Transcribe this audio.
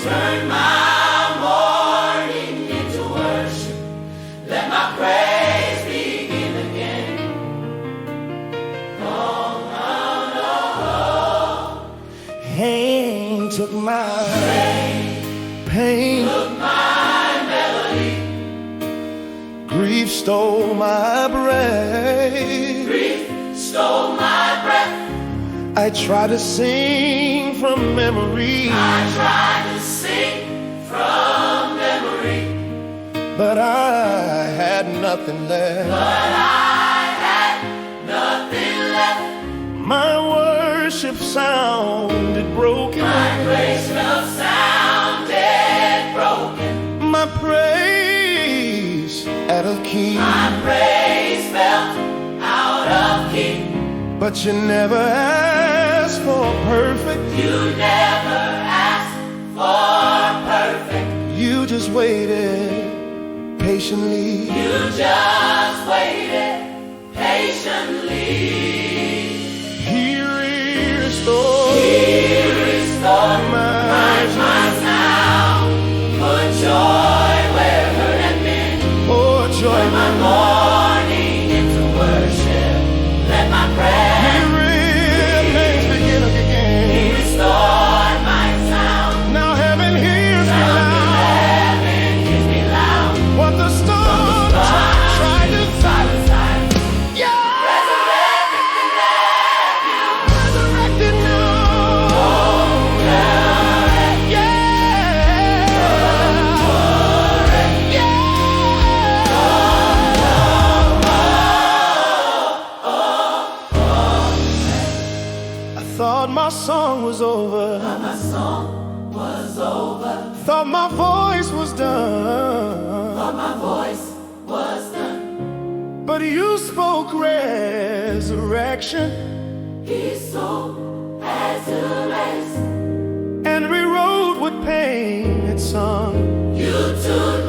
Turn my mourning into worship. Let my praise begin again. Oh, no, no. Pain took my pain. Took my melody. Grief stole my breath. Grief stole my breath. I tried to sing from memory. I tried to sing from memory, but I had nothing left. but I had nothing left. My worship sounded broken. My praise felt sounded broken. My praise out of key. My praise felt out of key. But you never asked for perfect. You never asked for perfect. You just waited patiently. You just waited patiently. He restored, my sound. Put joy where hurt had been. oh joy, Turn my mourning into worship. Let my prayer. He restored my sound. Now heaven hears me loud. Heaven hears me loud. What the storm tried to silence. Yeah! Resurrected the dead. Resurrected now. Yeah. Yeah! I thought my song was over. My song was over. Thought my voice was done. Thought my voice was done. But you spoke resurrection He so had to rest. and rewrote what pain had sung. You took